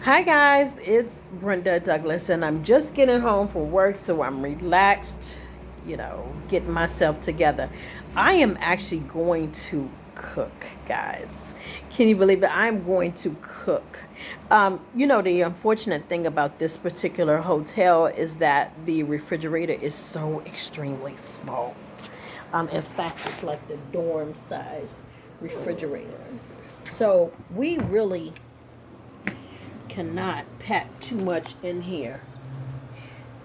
Hi guys, it's Brenda Douglas, and I'm just getting home from work, so I'm relaxed, getting myself together. I am actually going to cook, guys. Can you believe it? I'm going to cook. The unfortunate thing about this particular hotel is that the refrigerator is so extremely small. In fact, it's like the dorm size refrigerator. So we really cannot pack too much in here.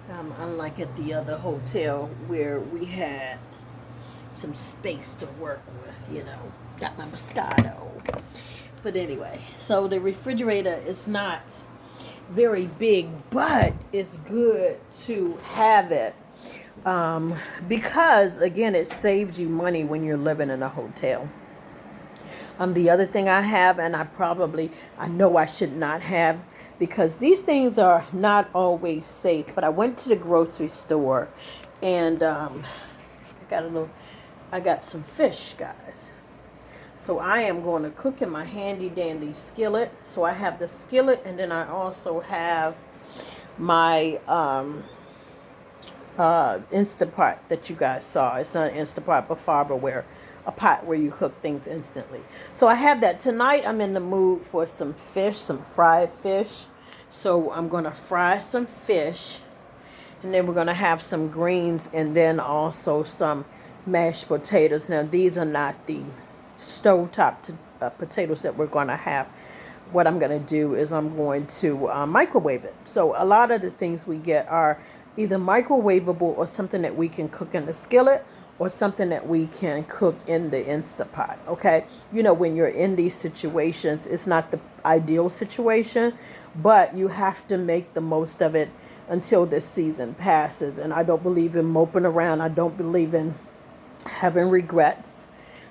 Unlike at the other hotel where we had some space to work with, got my Moscato. But anyway, so the refrigerator is not very big, but it's good to have it because, again, it saves you money when you're living in a hotel. The other thing I have, and I know I should not have, because these things are not always safe. But I went to the grocery store, and I got some fish, guys. So I am going to cook in my handy dandy skillet. So I have the skillet, and then I also have my Instapot that you guys saw. It's not an Instapot, but Farberware, a pot where you cook things instantly. So I have that. Tonight I'm in the mood for some fish, some fried fish. So I'm going to fry some fish, and then we're going to have some greens, and then also some mashed potatoes. Now these are not the stovetop potatoes that we're going to have. What I'm going to do is I'm going to microwave it. So a lot of the things we get are either microwavable or something that we can cook in the skillet, or something that we can cook in the Instapot. Okay, when you're in these situations, it's not the ideal situation, but you have to make the most of it until this season passes. And I don't believe in moping around. I don't believe in having regrets.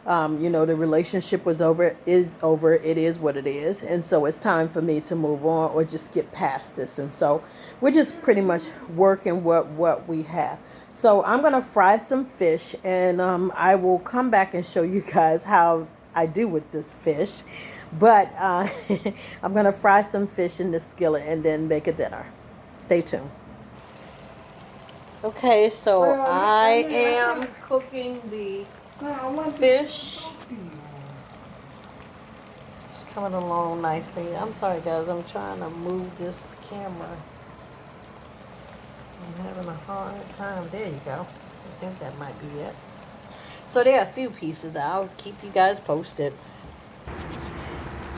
The relationship was over, is over, it is what it is. And so it's time for me to move on or just get past this. And so we're just pretty much working what we have. So I'm going to fry some fish, and I will come back and show you guys how I do with this fish. But I'm going to fry some fish in the skillet and then make a dinner. Stay tuned. Okay, so I am cooking the fish. It's coming along nicely. I'm sorry, guys. I'm trying to move this camera. I'm having a hard time. There you go. I think that might be it. So there are a few pieces. I'll keep you guys posted.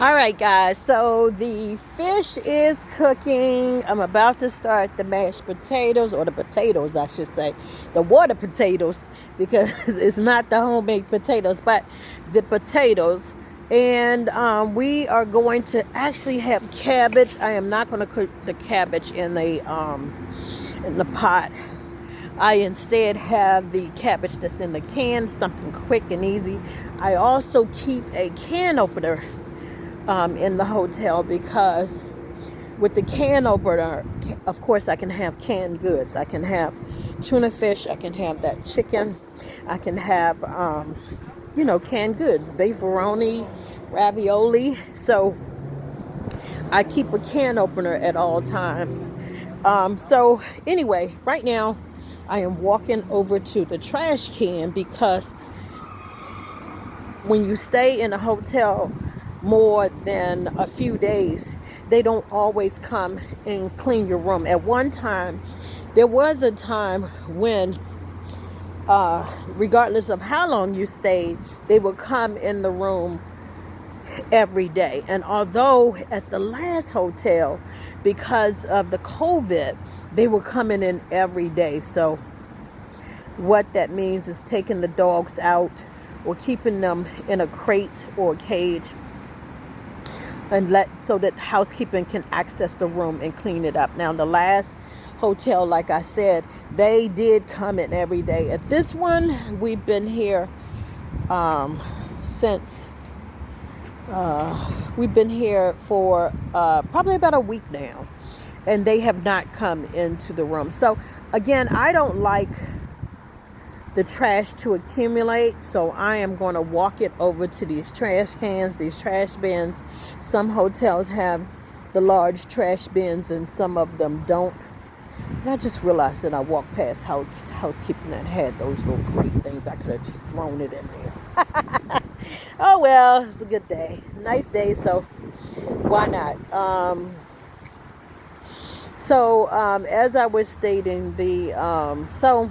All right, guys. So the fish is cooking. I'm about to start the mashed potatoes, or the potatoes, I should say. The water potatoes, because it's not the homemade potatoes, but the potatoes. And we are going to actually have cabbage. I am not going to cook the cabbage in the pot. I instead have the cabbage that's in the can, something quick and easy. I also keep a can opener in the hotel, because with the can opener, of course, I can have canned goods. I can have tuna fish. I can have that chicken. I can have, canned goods, beefaroni, ravioli. So I keep a can opener at all times. So anyway, right now I am walking over to the trash can, because when you stay in a hotel more than a few days, they don't always come and clean your room. At one time, there was a time when, regardless of how long you stayed, they would come in the room every day. And although at the last hotel, because of the COVID, they were coming in every day. So what that means is taking the dogs out or keeping them in a crate or a cage, and so that housekeeping can access the room and clean it up. Now, the last hotel, like I said, they did come in every day. At this one, we've been here since we've been here for probably about a week now, and they have not come into the room. So again, I don't like the trash to accumulate, so I am going to walk it over to these trash cans, these trash bins. Some hotels have the large trash bins and some of them don't. And I just realized that I walked past housekeeping that had those little crate things. I could have just thrown it in there. Oh well, it's a good day. Nice day, so why not? As I was stating, so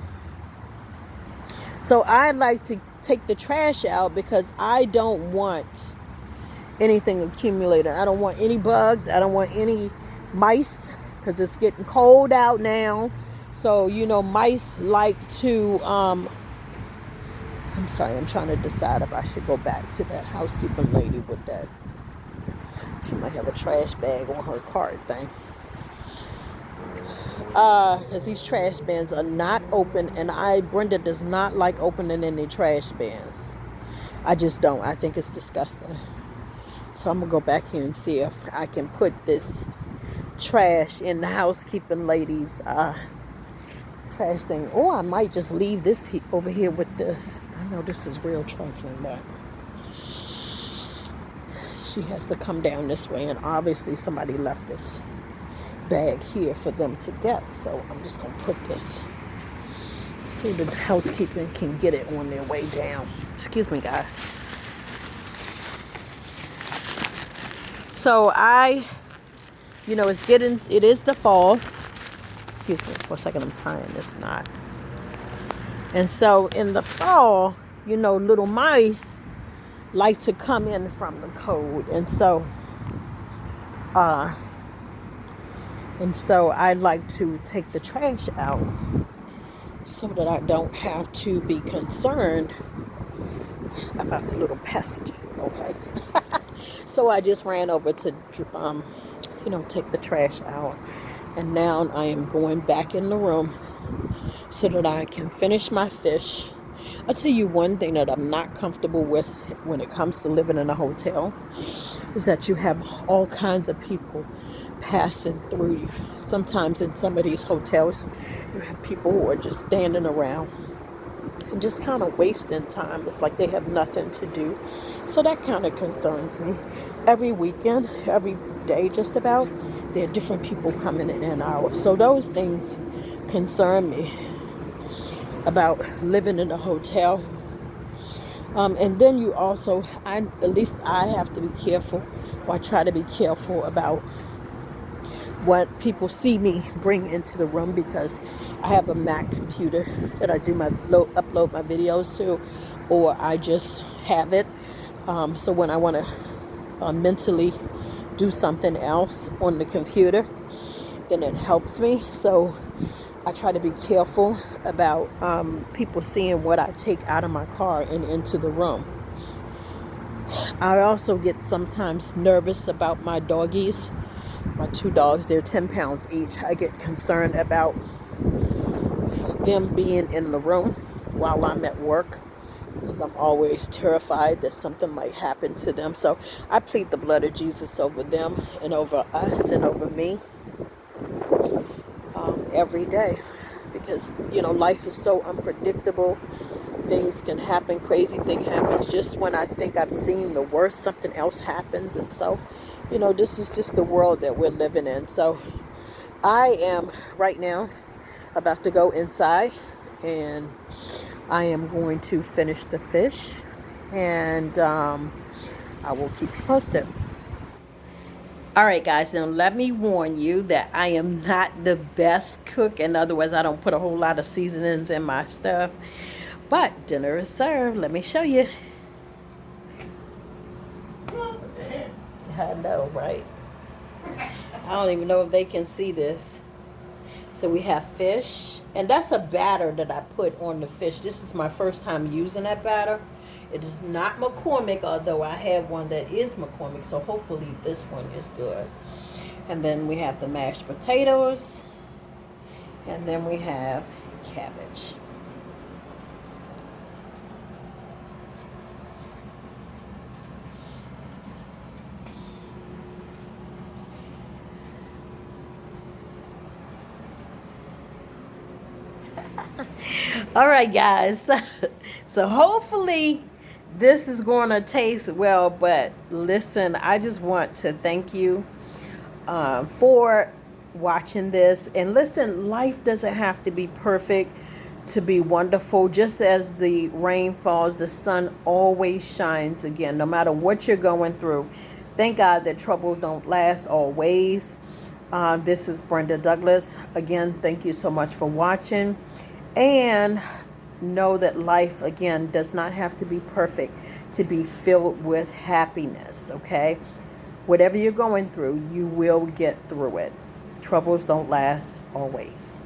I like to take the trash out because I don't want anything accumulated. I don't want any bugs. I don't want any mice because it's getting cold out now. So, mice like to, I'm sorry, I'm trying to decide if I should go back to that housekeeping lady with that. She might have a trash bag on her card thing. Because these trash bins are not open, and Brenda does not like opening any trash bins. I just don't. I think it's disgusting. So I'm going to go back here and see if I can put this trash in the housekeeping lady's trash thing. Or I might just leave this over here with this. I know this is real trifling, but she has to come down this way, and obviously somebody left this bag here for them to get. So I'm just going to put this so the housekeeping can get it on their way down. Excuse me, guys. So it is the fall. Excuse me for a second, I'm tying this knot. And so in the fall, little mice like to come in from the cold. And so I like to take the trash out so that I don't have to be concerned about the little pest, okay? So I just ran over to, take the trash out. And now I am going back in the room so that I can finish my fish. I'll tell you one thing that I'm not comfortable with when it comes to living in a hotel is that you have all kinds of people passing through you. Sometimes in some of these hotels, you have people who are just standing around and just kind of wasting time. It's like they have nothing to do. So that kind of concerns me. Every weekend, every day just about, there are different people coming in and out. So those things concern me about living in a hotel. And then you also, at least I have to be careful, or I try to be careful about what people see me bring into the room, because I have a Mac computer that I do upload my videos to, or I just have it. So when I want to mentally do something else on the computer, then it helps me. So I try to be careful about people seeing what I take out of my car and into the room. I also get sometimes nervous about my doggies. My 2 dogs, they're 10 pounds each. I get concerned about them being in the room while I'm at work, because I'm always terrified that something might happen to them. So I plead the blood of Jesus over them and over us and over me every day, because life is so unpredictable. Things can happen, crazy thing happens. Just when I think I've seen the worst, something else happens. And so this is just the world that we're living in. So I am right now about to go inside, and I am going to finish the fish, and I will keep you posted. All right, guys, now let me warn you that I am not the best cook. In other words, I don't put a whole lot of seasonings in my stuff. But dinner is served. Let me show you. I know, right? I don't even know if they can see this. So we have fish. And that's a batter that I put on the fish. This is my first time using that batter. It is not McCormick, although I have one that is McCormick. So hopefully this one is good. And then we have the mashed potatoes. And then we have cabbage. All right, guys. So hopefully this is going to taste well. But listen, I just want to thank you for watching this. And listen, life doesn't have to be perfect to be wonderful. Just as the rain falls, the sun always shines again, no matter what you're going through. Thank God that trouble don't last always. This is Brenda Douglas. Again, thank you so much for watching. And know that life, again, does not have to be perfect to be filled with happiness, okay? Whatever you're going through, you will get through it. Troubles don't last always.